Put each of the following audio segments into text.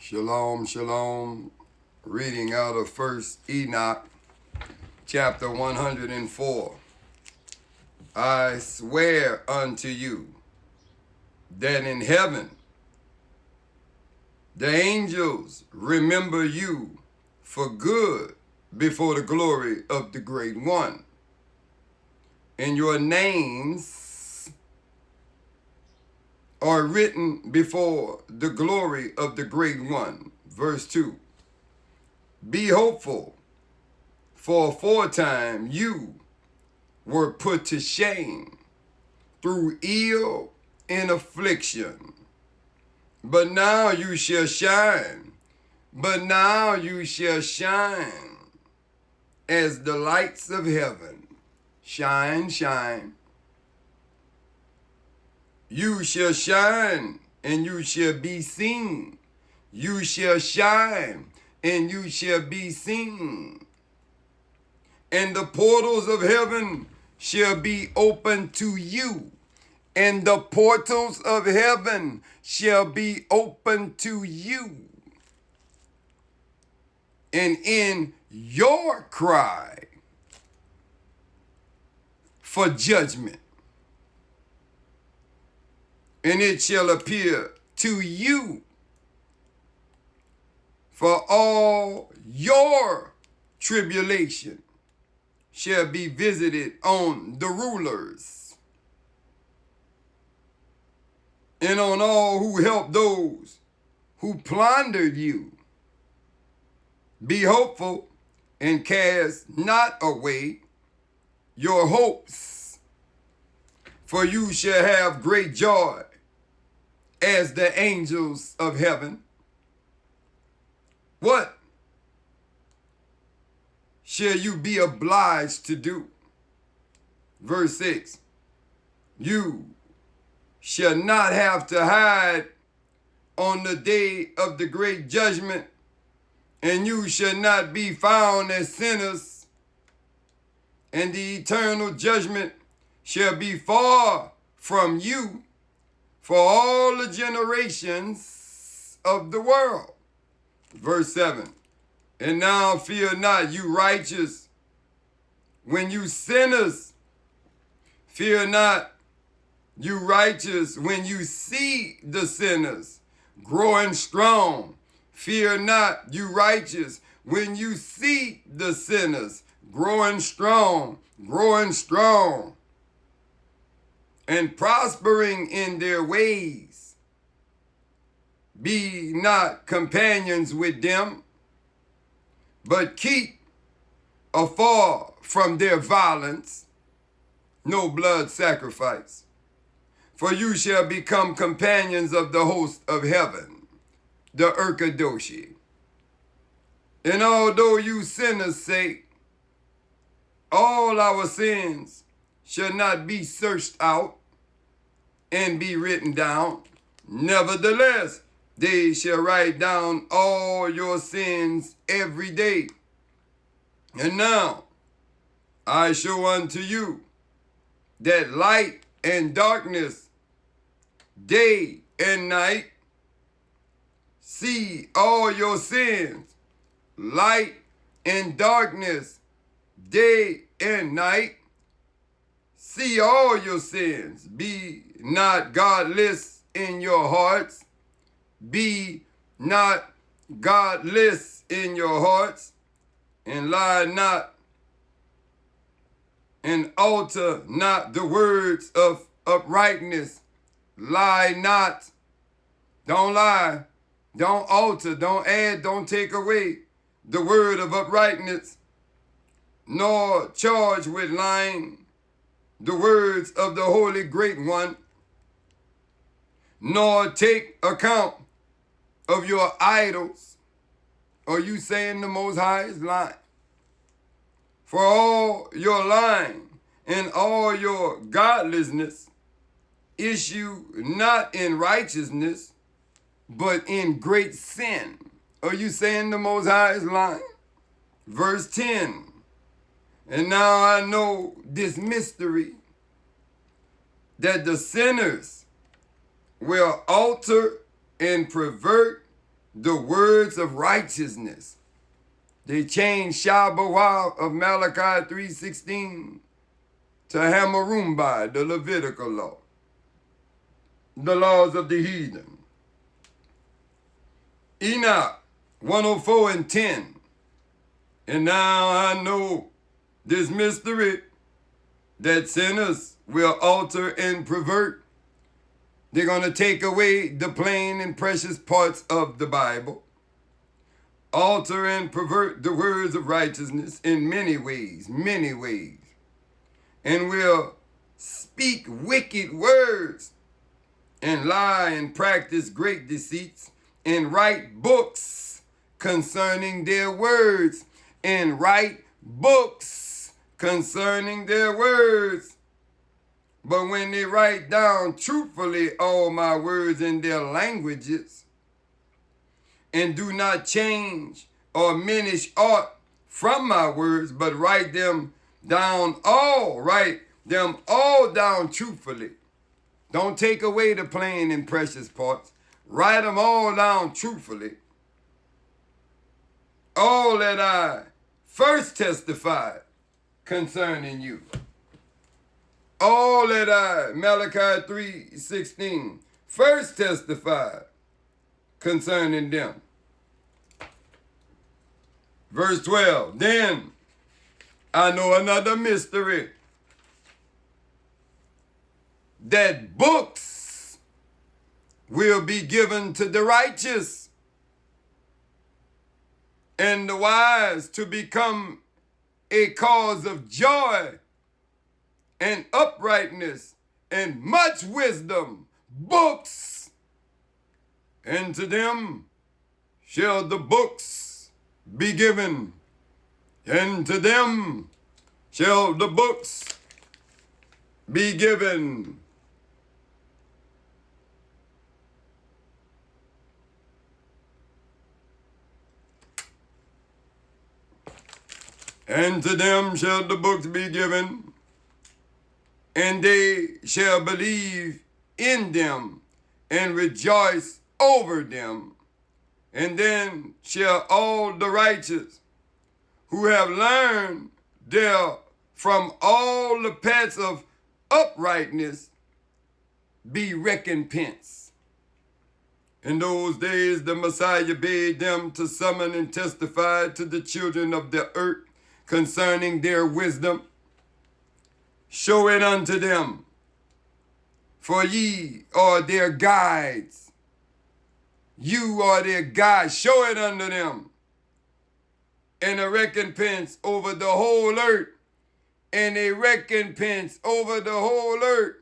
Shalom, shalom. Reading out of First Enoch, chapter 104. I swear unto you that in heaven the angels remember you for good before the glory of the Great One. And your names are written before the glory of the Great One. Verse 2. Be hopeful, for aforetime you were put to shame through ill and affliction. But now you shall shine. But now you shall shine as the lights of heaven. Shine, shine. You shall shine and you shall be seen. You shall shine and you shall be seen. And the portals of heaven shall be open to you. And the portals of heaven shall be open to you. And in your cry for judgment, and it shall appear to you for all your tribulation shall be visited on the rulers and on all who help those who plundered you. Be hopeful and cast not away your hopes, for you shall have great joy as the angels of heaven. What shall you be obliged to do? Verse 6. You shall not have to hide on the day of the great judgment, and you shall not be found as sinners, and the eternal judgment shall be far from you for all the generations of the world. Verse 7. And now fear not, you righteous, when you sinners. Fear not, you righteous, when you see the sinners growing strong. Fear not, you righteous, when you see the sinners growing strong, and prospering in their ways. Be not companions with them, but keep afar from their violence, no blood sacrifice. For you shall become companions of the host of heaven, the Urkadoshi. And although you sinners say, all our sins shall not be searched out and be written down, nevertheless, they shall write down all your sins every day. And now I show unto you that light and darkness, day and night, see all your sins, light and darkness, day and night, see all your sins. Be not godless in your hearts. Be not godless in your hearts, and lie not, and alter not the words of uprightness. Lie not. Don't lie. Don't alter. Don't add. Don't take away the word of uprightness, nor charge with lying the words of the Holy Great One, nor take account of your idols. Are you saying the Most High is lying? For all your lying and all your godlessness issue not in righteousness, but in great sin. Are you saying the Most High is lying? Verse 10. And now I know this mystery, that the sinners will alter and pervert the words of righteousness. They changed Shabbat of Malachi 3:16 to Hamarumbai, the Levitical law, the laws of the heathen. Enoch 104:10. And now I know this mystery, that sinners will alter and pervert. They're going to take away the plain and precious parts of the Bible, alter and pervert the words of righteousness in many ways, and will speak wicked words and lie and practice great deceits and write books concerning their words, and write books concerning their words. But when they write down truthfully all my words in their languages, and do not change or diminish aught from my words, but write them all down truthfully. Don't take away the plain and precious parts. Write them all down truthfully. All that I first testified concerning you. All that I, Malachi 3:16, first testified concerning them. Verse 12, then I know another mystery, that books will be given to the righteous, and the wise to become a cause of joy and uprightness and much wisdom. Books, and to them shall the books be given, and to them shall the books be given. And to them shall the books be given, and they shall believe in them and rejoice over them. And then shall all the righteous who have learned there from all the paths of uprightness be recompensed. In those days the Messiah bade them to summon and testify to the children of the earth concerning their wisdom. Show it unto them, for ye are their guides. You are their guides. Show it unto them. And a recompense over the whole earth. And a recompense over the whole earth.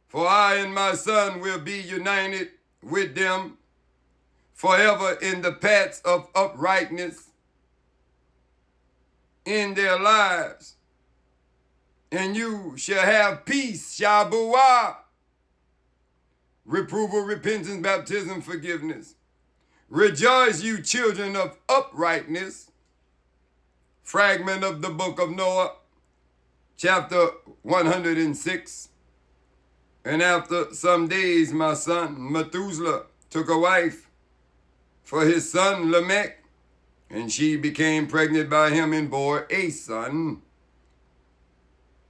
For I and my son will be united with them forever in the paths of uprightness in their lives. And you shall have peace, Shabuah, reproval, repentance, baptism, forgiveness. Rejoice, you children of uprightness. Fragment of the book of Noah, chapter 106. And after some days, my son Methuselah took a wife for his son Lamech, and she became pregnant by him and bore a son.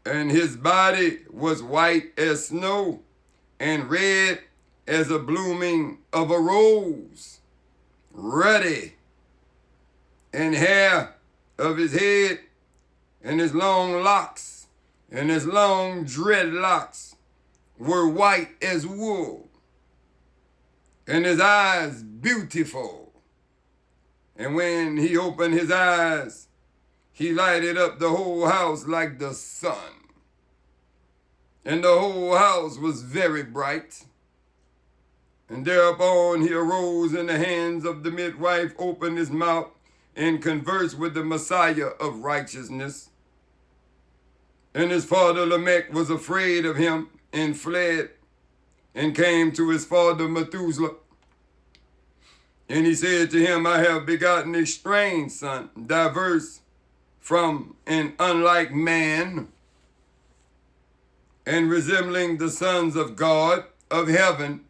And his body was white as snow and red as a blooming of a rose, ruddy, and hair of his head and his long locks and his long dreadlocks were white as wool, and his eyes beautiful. And when he opened his eyes, he lighted up the whole house like the sun. And the whole house was very bright. And thereupon he arose, and the hands of the midwife opened his mouth and conversed with the Messiah of righteousness. And his father Lamech was afraid of him and fled and came to his father Methuselah. And he said to him, I have begotten a strange son, diverse from an unlike man, and resembling the sons of God of heaven,